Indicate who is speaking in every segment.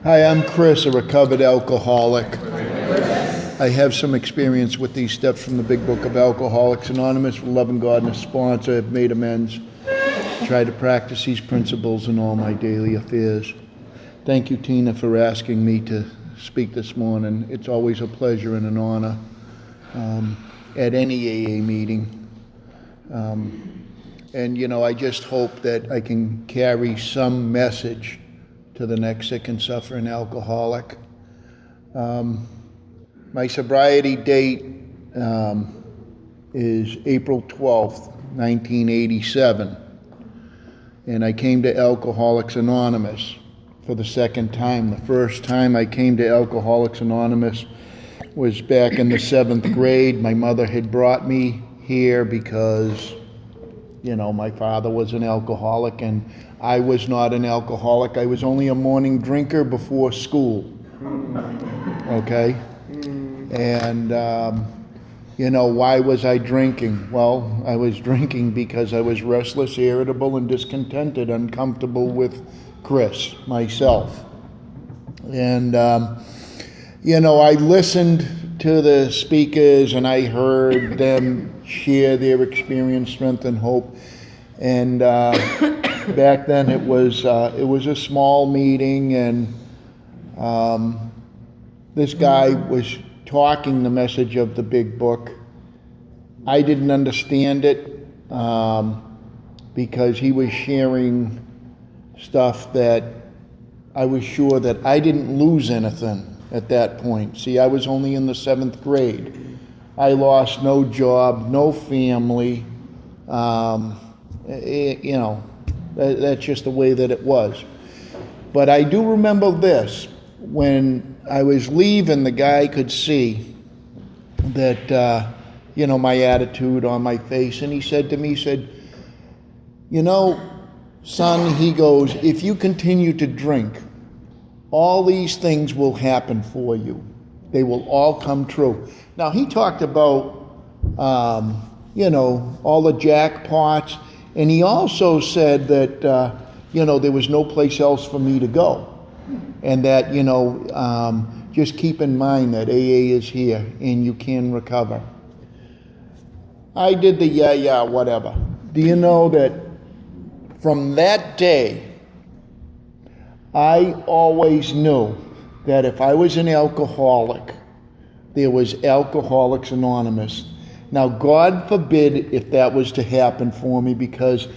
Speaker 1: Hi, I'm Chris, a recovered alcoholic. I have some experience with these steps from the Big Book of Alcoholics Anonymous. Loving God and a sponsor, I've made amends. Try to practice these principles in all my daily affairs. Thank you, Tina, for asking me to speak this morning. It's always a pleasure and an honor at any AA meeting. And, you know, I just hope that I can carry some message to the next sick and suffering alcoholic. My sobriety date is April 12th, 1987. And I came to Alcoholics Anonymous for the second time. The first time I came to Alcoholics Anonymous was back in the 7th grade. My mother had brought me here because, you know, my father was an alcoholic and I was not an alcoholic. I was only a morning drinker before school. Okay? And, you know, why was I drinking? Well, I was drinking because I was restless, irritable, and discontented, uncomfortable with Chris, myself. And, you know, I listened to the speakers and I heard them share their experience, strength, and hope. And back then it was a small meeting, and this guy was talking the message of the Big Book. I didn't understand it because he was sharing stuff that I was sure that I didn't lose anything at that point. See, I was only in the 7th grade. I lost no job, no family. You know, that's just the way that it was. But I do remember this. When I was leaving, the guy could see that, you know, my attitude on my face. And he said to me, you know, son, he goes, if you continue to drink, all these things will happen for you. They will all come true. Now, he talked about, you know, all the jackpots. And he also said that, you know, there was no place else for me to go. And that, you know, just keep in mind that AA is here and you can recover. I did the whatever. Do you know that from that day, I always knew that if I was an alcoholic, there was Alcoholics Anonymous. Now, God forbid if that was to happen for me, because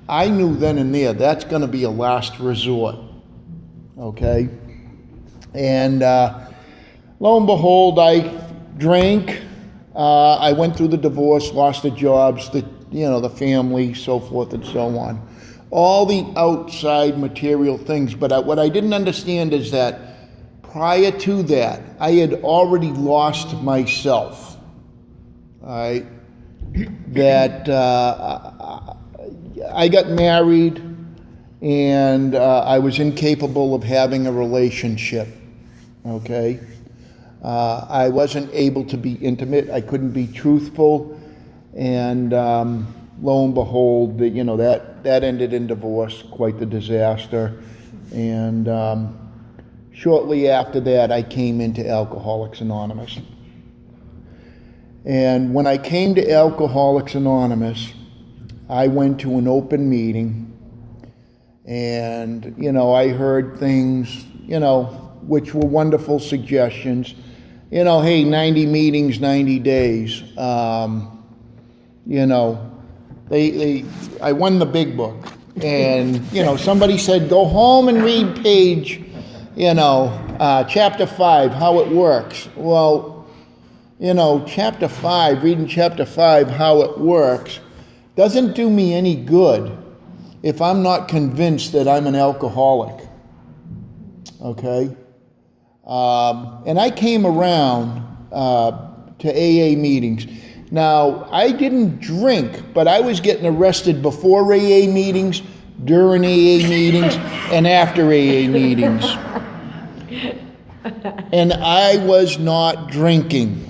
Speaker 1: I knew then and there that's going to be a last resort. Okay? And lo and behold, I drank. I went through the divorce, lost the jobs, the family, so forth and so on. All the outside material things. But what I didn't understand is that prior to that, I had already lost myself. All right? That I got married and I was incapable of having a relationship. Okay? I wasn't able to be intimate. I couldn't be truthful. And lo and behold, you know, that ended in divorce, quite the disaster. And shortly after that, I came into Alcoholics Anonymous. And when I came to Alcoholics Anonymous, I went to an open meeting. And, you know, I heard things, you know, which were wonderful suggestions. You know, hey, 90 meetings, 90 days. You know, I won the Big Book. And, you know, somebody said, go home and read page, you know, chapter 5, how it works. Well, you know, reading chapter 5, how it works, doesn't do me any good if I'm not convinced that I'm an alcoholic. Okay? And I came around to AA meetings. Now, I didn't drink, but I was getting arrested before AA meetings, during AA meetings, and after AA meetings. And I was not drinking.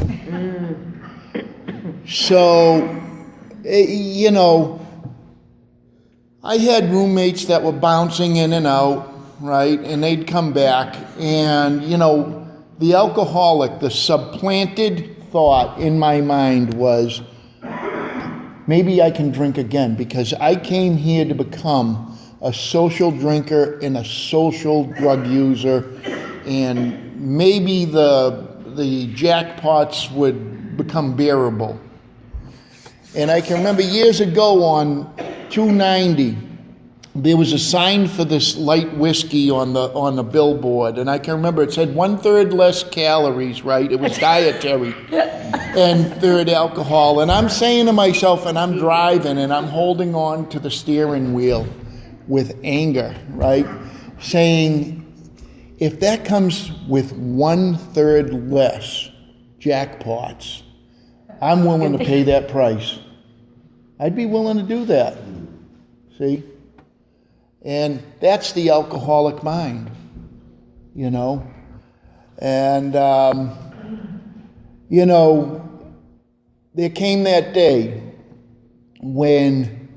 Speaker 1: So, you know, I had roommates that were bouncing in and out. right? And they'd come back, and, you know, the alcoholic, the supplanted thought in my mind was, maybe I can drink again, because I came here to become a social drinker and a social drug user, and maybe the jackpots would become bearable. And I can remember years ago on 290, there was a sign for this light whiskey on the billboard, and I can remember it said 1/3 less calories, right? It was dietary, and 1/3 alcohol. And I'm saying to myself, and I'm driving, and I'm holding on to the steering wheel with anger, right? Saying, if that comes with 1/3 less jackpots, I'm willing to pay that price. I'd be willing to do that. See? And that's the alcoholic mind, you know. And, you know, there came that day when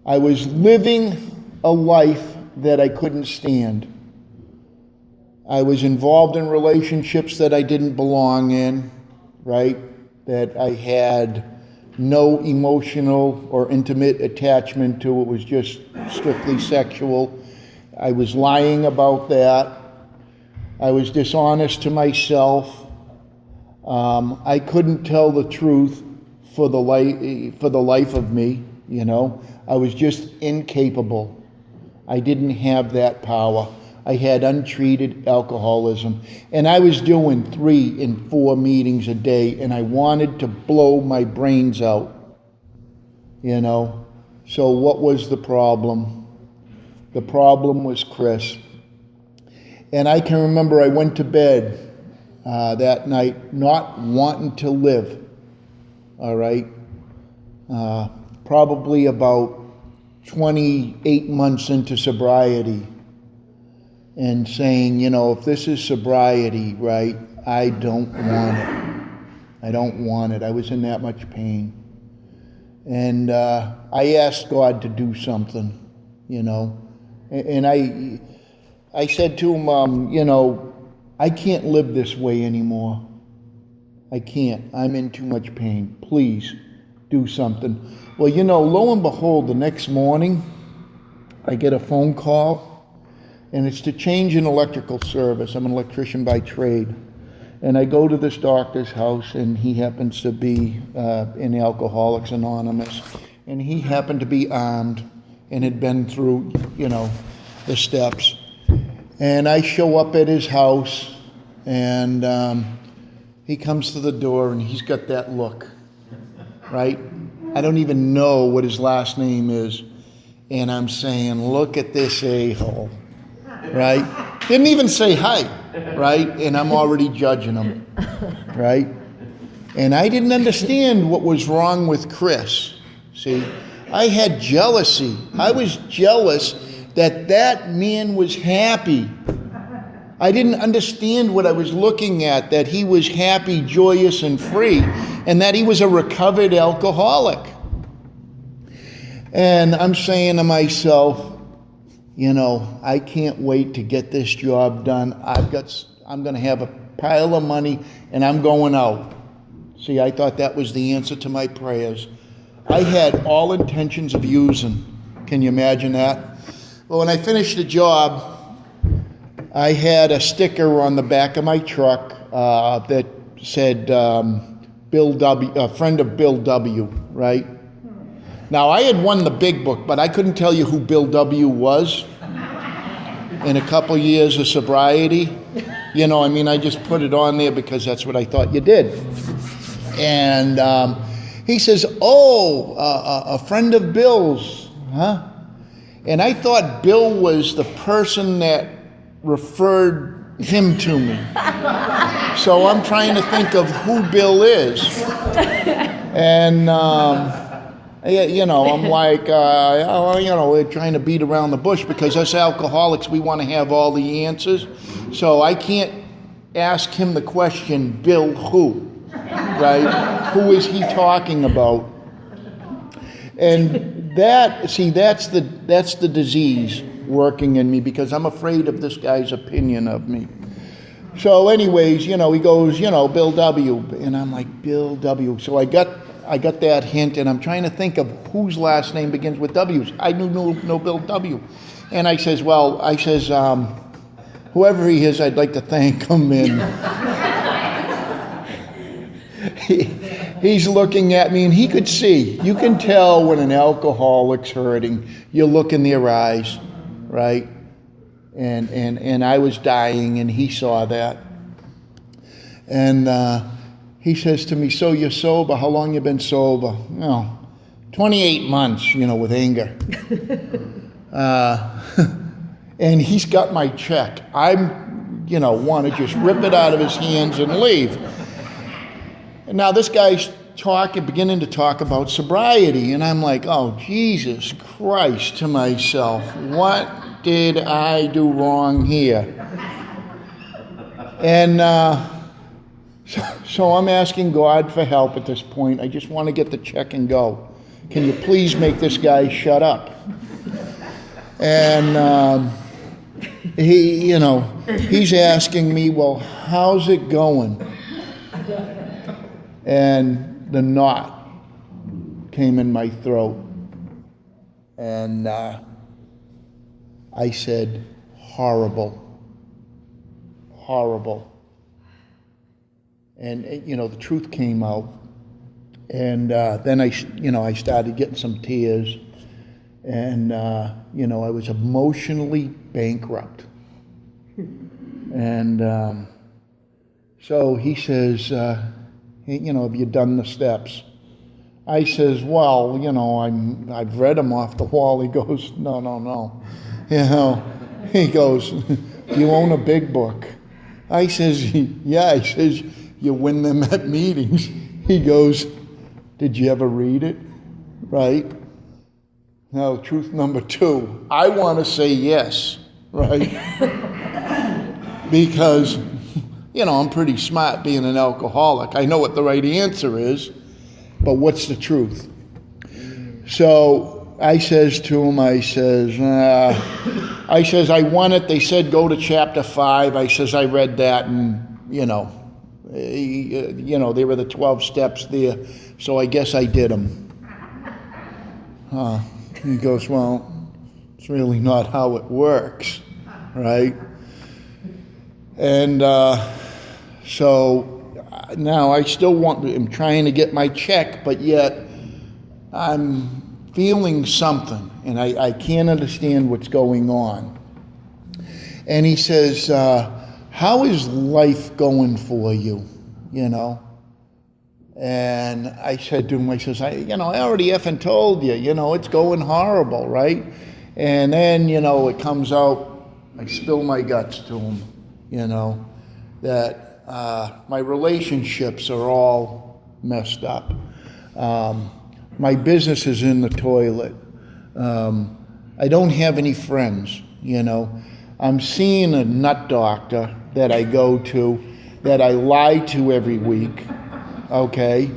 Speaker 1: I was living a life that I couldn't stand. I was involved in relationships that I didn't belong in, right? That I had no emotional or intimate attachment to. It was just strictly sexual. I was lying about that. I was dishonest to myself. I couldn't tell the truth for the life of me, you know. I was just incapable. I didn't have that power. I had untreated alcoholism, and I was doing 3 and 4 meetings a day, and I wanted to blow my brains out, you know. So what was the problem? The problem was Chris. And I can remember I went to bed that night not wanting to live, all right? Probably about 28 months into sobriety, and saying, you know, if this is sobriety, right, I don't want it. I don't want it. I was in that much pain. And I asked God to do something, you know. And I said to him, you know, I can't live this way anymore. I can't. I'm in too much pain. Please do something. Well, you know, lo and behold, the next morning, I get a phone call, and it's to change an electrical service. I'm an electrician by trade. And I go to this doctor's house, and he happens to be in Alcoholics Anonymous. And he happened to be armed and had been through, you know, the steps. And I show up at his house, and he comes to the door, and he's got that look, right? I don't even know what his last name is. And I'm saying, look at this a-hole. Right? Didn't even say hi, right? And I'm already judging him, right? And I didn't understand what was wrong with Chris. See, I had jealousy. I was jealous that man was happy. I didn't understand what I was looking at, that he was happy, joyous, and free, and that he was a recovered alcoholic. And I'm saying to myself, you know, I can't wait to get this job done. I'm going to have a pile of money, and I'm going out. See, I thought that was the answer to my prayers. I had all intentions of using. Can you imagine that? Well, when I finished the job, I had a sticker on the back of my truck that said, Bill W., a friend of Bill W., right? Now, I had won the big book, but I couldn't tell you who Bill W. was in a couple years of sobriety. You know, I mean, I just put it on there because that's what I thought you did. And he says, a friend of Bill's, huh? And I thought Bill was the person that referred him to me. So I'm trying to think of who Bill is. And, you know, I'm like, you know, we're trying to beat around the bush because us alcoholics, we want to have all the answers. So I can't ask him the question, Bill who, right? Who is he talking about? And that's the disease working in me because I'm afraid of this guy's opinion of me. So anyways, he goes, Bill W. And I'm like, Bill W. So I got that hint, and I'm trying to think of whose last name begins with W's. I knew no Bill W. And I says, whoever he is, I'd like to thank him. And he's looking at me, and he could see. You can tell when an alcoholic's hurting. You look in their eyes, right? And I was dying, and he saw that. And he says to me, so you're sober? How long you been sober? 28 months, with anger. And he's got my check. I'm, want to just rip it out of his hands and leave. And now this guy's beginning to talk about sobriety. And I'm like, oh, Jesus Christ, to myself. What did I do wrong here? And so I'm asking God for help at this point. I just want to get the check and go. Can you please make this guy shut up? And he's asking me, well, how's it going? And the knot came in my throat. And I said, horrible. And, the truth came out. And then I started getting some tears. And, I was emotionally bankrupt. And so he says, have you done the steps? I says, well, I've read them off the wall. He goes, no. He goes, do you own a big book? I says, yeah. He says, you win them at meetings. He goes, did you ever read it? Right? Now, truth number 2, I want to say yes, right? Because, I'm pretty smart being an alcoholic. I know what the right answer is, but what's the truth? So I says to him, I says, I won it. They said go to chapter 5. I says, I read that, and, there were the 12 steps there, so I guess I did them. He goes, well, it's really not how it works, right? And so now I still I'm trying to get my check, but yet I'm feeling something, and I can't understand what's going on. And he says, how is life going for you, And I said to him, I already effing told you, it's going horrible, right? And then, it comes out, I spill my guts to him, that my relationships are all messed up. My business is in the toilet. I don't have any friends, I'm seeing a nut doctor that I go to, that I lie to every week. Okay,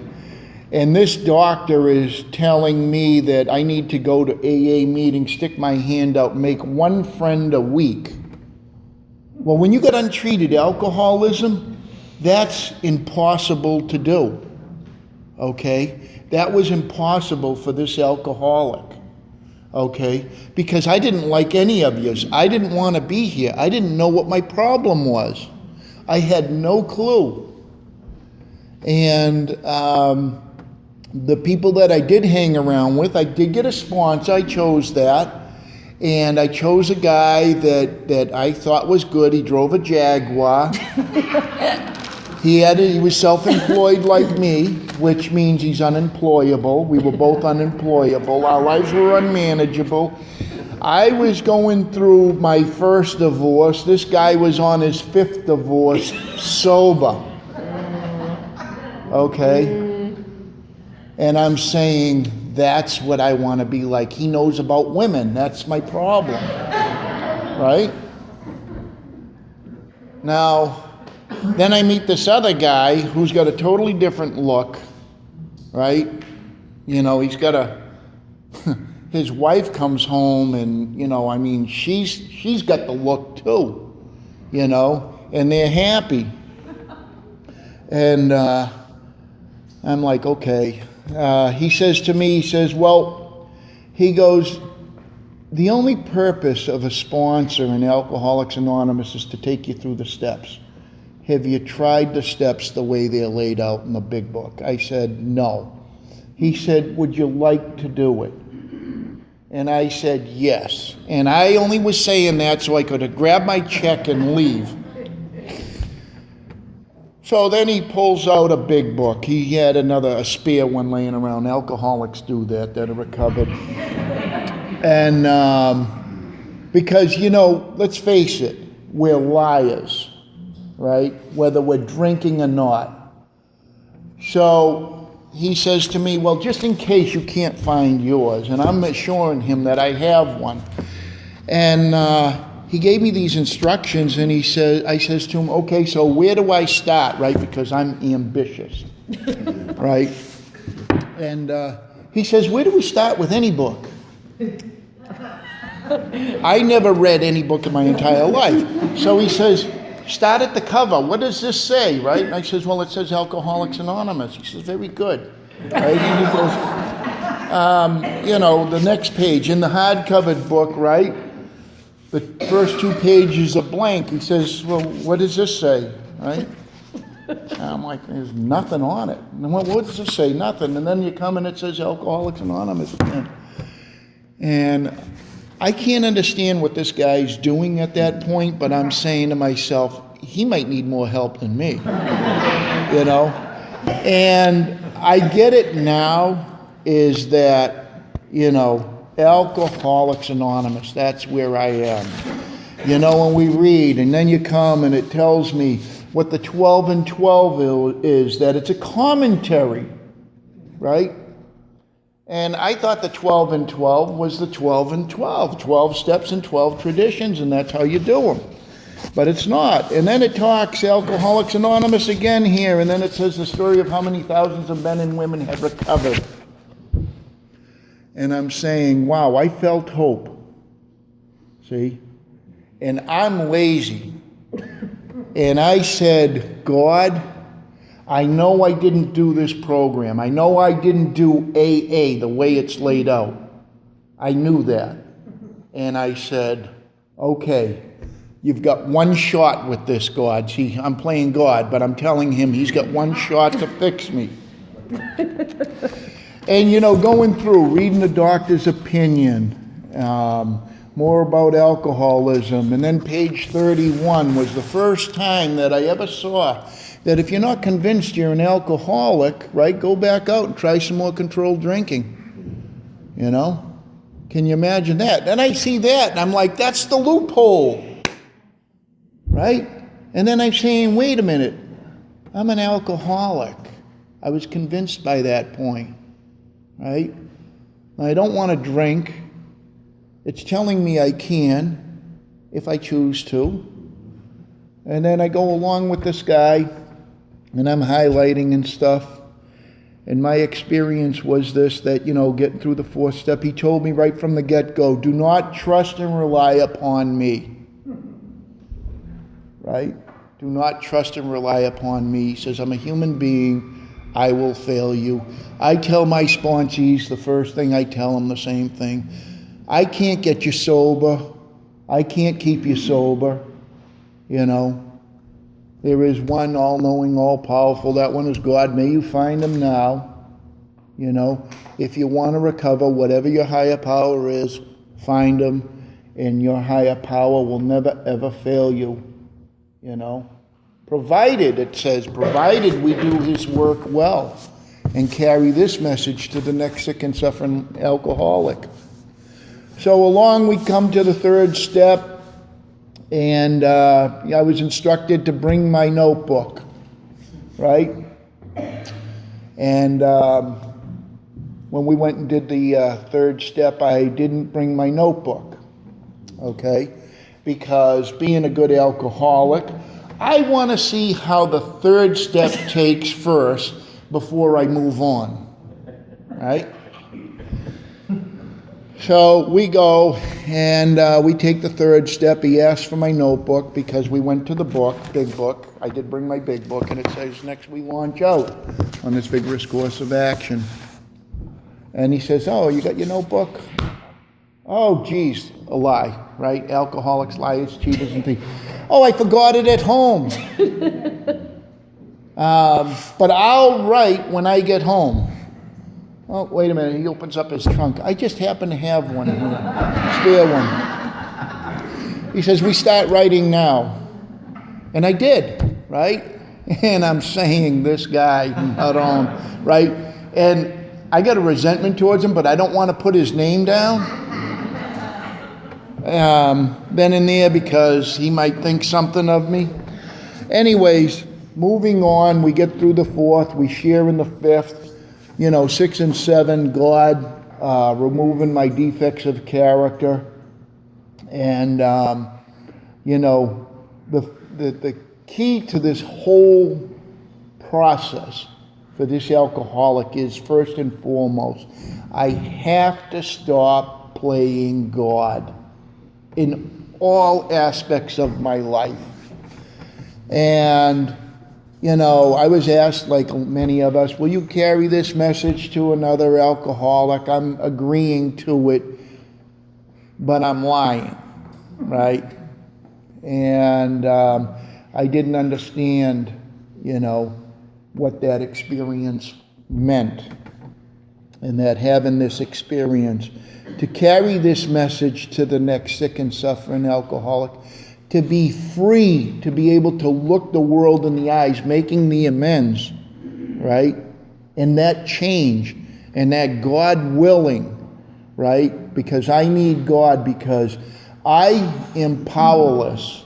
Speaker 1: and this doctor is telling me that I need to go to AA meetings, stick my hand out, make one friend a week. Well, when you got untreated alcoholism, that's impossible to do. Okay, that was impossible for this alcoholic. Okay, because I didn't like any of yous. I didn't want to be here. I didn't know what my problem was. I had no clue. And the people that I did hang around with, I did get a sponsor. I chose that. And I chose a guy that I thought was good. He drove a Jaguar. He was self-employed like me, which means he's unemployable. We were both unemployable. Our lives were unmanageable. I was going through my first divorce. This guy was on his 5th divorce, sober. Okay? And I'm saying, that's what I want to be like. He knows about women. That's my problem. Right? Now, then I meet this other guy who's got a totally different look. Right? He's got his wife comes home and, I mean, she's got the look too, and they're happy. And I'm like, okay. He says to me, he goes, the only purpose of a sponsor in Alcoholics Anonymous is to take you through the steps. Have you tried the steps the way they're laid out in the big book? I said, no. He said, would you like to do it? And I said, yes. And I only was saying that so I could grab my check and leave. So then he pulls out a big book. He had a spare one laying around. Alcoholics do that are recovered. And because, let's face it, we're liars, right? Whether we're drinking or not. So he says to me, well, just in case you can't find yours, and I'm assuring him that I have one. And he gave me these instructions, and I says to him, okay, so where do I start, right? Because I'm ambitious, right? And he says, where do we start with any book? I never read any book in my entire life. So he says, start at the cover. What does this say, right? And I says, well, it says Alcoholics Anonymous. He says, very good. Right? And he goes, the next page in the hardcover book, right? The first 2 pages are blank. He says, well, what does this say, right? And I'm like, there's nothing on it. And what does this say? Nothing. And then you come and it says Alcoholics Anonymous. And I can't understand what this guy's doing at that point, but I'm saying to myself, he might need more help than me, And I get it now is that, Alcoholics Anonymous, that's where I am. When we read, and then you come and it tells me what the 12 and 12 is, that it's a commentary, right? And I thought the 12 and 12 was the 12 and 12, 12 steps and 12 traditions, and that's how you do them. But it's not. And then it talks Alcoholics Anonymous again here, and then it says the story of how many thousands of men and women have recovered. And I'm saying, wow, I felt hope. See? And I'm lazy. And I said, God, I know I didn't do this program. I know I didn't do AA the way it's laid out. I knew that. And I said, okay, you've got one shot with this, God. See, I'm playing God, but I'm telling him he's got one shot to fix me. And, going through, reading the doctor's opinion, more about alcoholism, and then page 31 was the first time that I ever saw that if you're not convinced you're an alcoholic, right, go back out and try some more controlled drinking. Can you imagine that? Then I see that, and I'm like, that's the loophole, right? And then I'm saying, wait a minute, I'm an alcoholic. I was convinced by that point, right? I don't want to drink. It's telling me I can if I choose to. And then I go along with this guy, and I'm highlighting and stuff. And my experience was this, that, getting through the 4th step, he told me right from the get-go, do not trust and rely upon me. Right? Do not trust and rely upon me. He says, I'm a human being. I will fail you. I tell my sponsees the first thing I tell them, the same thing. I can't get you sober. I can't keep you sober. There is one all-knowing, all-powerful. That one is God. May you find him now. If you want to recover, whatever your higher power is, find him, and your higher power will never, ever fail you. Provided, it says, provided we do his work well and carry this message to the next sick and suffering alcoholic. So along we come to the 3rd step, and I was instructed to bring my notebook, right? And when we went and did the 3rd step, I didn't bring my notebook, okay? Because being a good alcoholic, I want to see how the 3rd step takes first before I move on, right? So we go and we take the third step. He asks for my notebook because we went to the book, big book. I did bring my big book, and it says, next we launch out on this vigorous course of action. And he says, oh, you got your notebook? Oh, geez, a lie, right? Alcoholics, liars, cheaters, and thieves. Oh, I forgot it at home. But I'll write when I get home. Oh, wait a minute, he opens up his trunk. I just happen to have one here, spare one. He says, we start writing now. And I did, right? And I'm saying, this guy, not on, right? And I got a resentment towards him, but I don't want to put his name down. Then in there because he might think something of me. Anyways, moving on, we get through the fourth, we share in the fifth. 6 and 7, God removing my defects of character. And, the key to this whole process for this alcoholic is, first and foremost, I have to stop playing God in all aspects of my life. And I was asked, like many of us, will you carry this message to another alcoholic? I'm agreeing to it, but I'm lying, right? And I didn't understand, what that experience meant. And that having this experience, to carry this message to the next sick and suffering alcoholic, to be free, to be able to look the world in the eyes, making the amends, right? And that change, and that God willing, right? Because I need God, because I am powerless.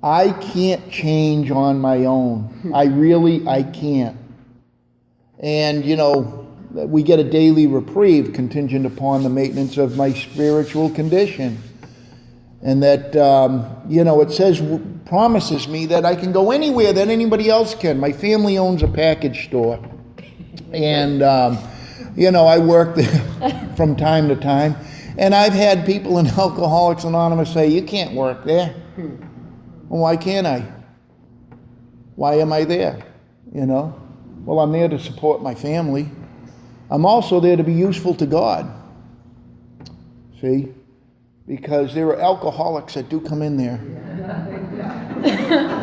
Speaker 1: I can't change on my own. I can't. And, we get a daily reprieve contingent upon the maintenance of my spiritual condition. And that, it promises me that I can go anywhere that anybody else can. My family owns a package store. And, I work there from time to time. And I've had people in Alcoholics Anonymous say, you can't work there. Well, why can't I? Why am I there? Well, I'm there to support my family. I'm also there to be useful to God. See? Because there are alcoholics that do come in there.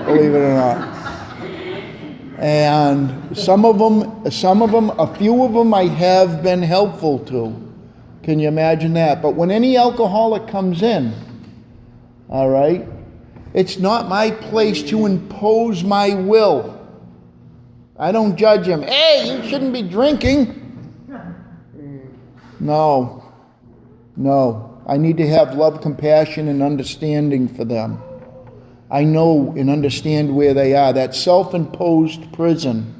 Speaker 1: Believe it or not. And some of them, a few of them I have been helpful to. Can you imagine that? But when any alcoholic comes in, all right, it's not my place to impose my will. I don't judge him. Hey, you shouldn't be drinking. No. I need to have love, compassion, and understanding for them. I know and understand where they are. That self-imposed prison,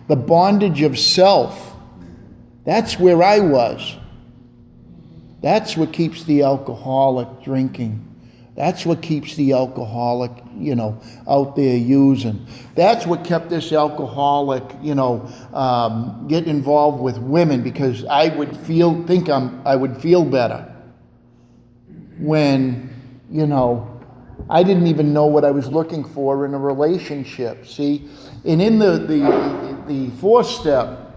Speaker 1: the bondage of self, that's where I was. That's what keeps the alcoholic drinking. That's what keeps the alcoholic, out there using. That's what kept this alcoholic, get involved with women, because I would feel better when, I didn't even know what I was looking for in a relationship. See, and in the fourth step,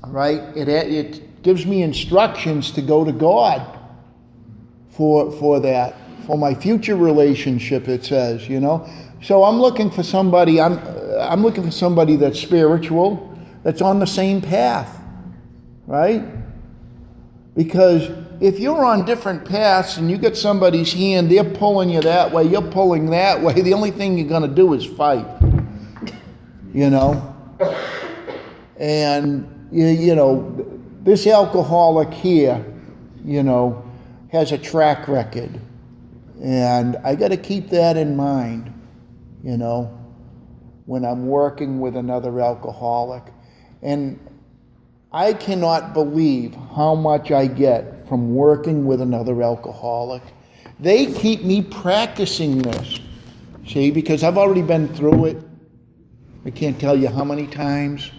Speaker 1: right, it gives me instructions to go to God for that. For my future relationship, it says, So I'm looking for somebody. I'm looking for somebody that's spiritual, that's on the same path, right? Because if you're on different paths and you get somebody's hand, they're pulling you that way, you're pulling that way. The only thing you're going to do is fight, And this alcoholic here, has a track record. And I got to keep that in mind, when I'm working with another alcoholic. And I cannot believe how much I get from working with another alcoholic. They keep me practicing this, see, because I've already been through it. I can't tell you how many times.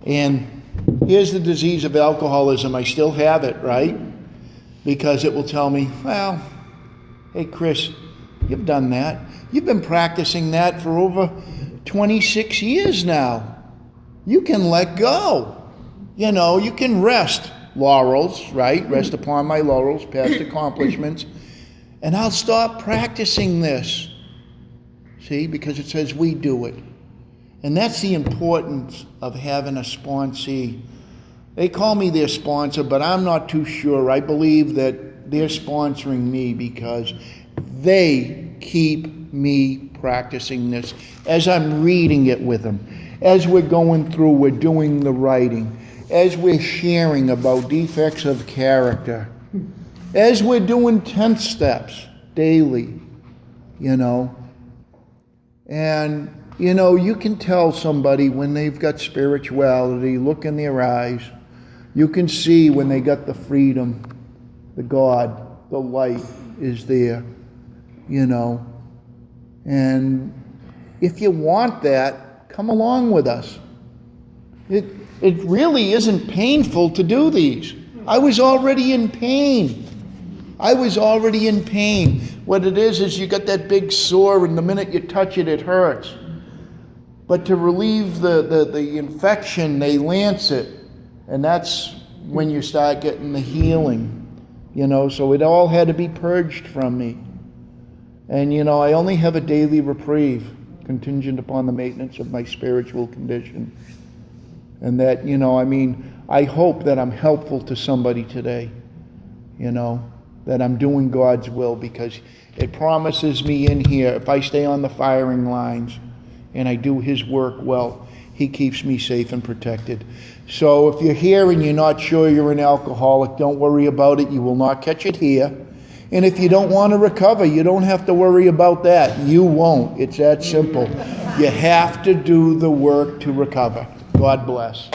Speaker 1: And here's the disease of alcoholism. I still have it, right? because it will tell me, well, hey, Chris, you've done that. You've been practicing that for over 26 years now. You can let go. You know, you can rest. Laurels, right? Rest upon my laurels, past accomplishments. And I'll stop practicing this. See, because it says we do it. And that's the importance of having a sponsee. They call me their sponsor, but I'm not too sure. I believe that they're sponsoring me because they keep me practicing this as I'm reading it with them, as we're going through, we're doing the writing, as we're sharing about defects of character, as we're doing 10 steps daily, you know. And, you know, you can tell somebody when they've got spirituality, look in their eyes. You can see when they got the freedom, the God, the light is there, you know. And if you want that, come along with us. It really isn't painful to do these. I was already in pain. What it is you got that big sore, and the minute you touch it, it hurts. But to relieve the infection, they lance it. And that's when you start getting the healing, you know. So it all had to be purged from me. And, you know, I only have a daily reprieve contingent upon the maintenance of my spiritual condition. And that, you know, I mean, I hope that I'm helpful to somebody today, you know, that I'm doing God's will, because it promises me in here, if I stay on the firing lines and I do His work well, He keeps me safe and protected. So if you're here and you're not sure you're an alcoholic, don't worry about it. You will not catch it here. And if you don't want to recover, you don't have to worry about that. You won't. It's that simple. You have to do the work to recover. God bless.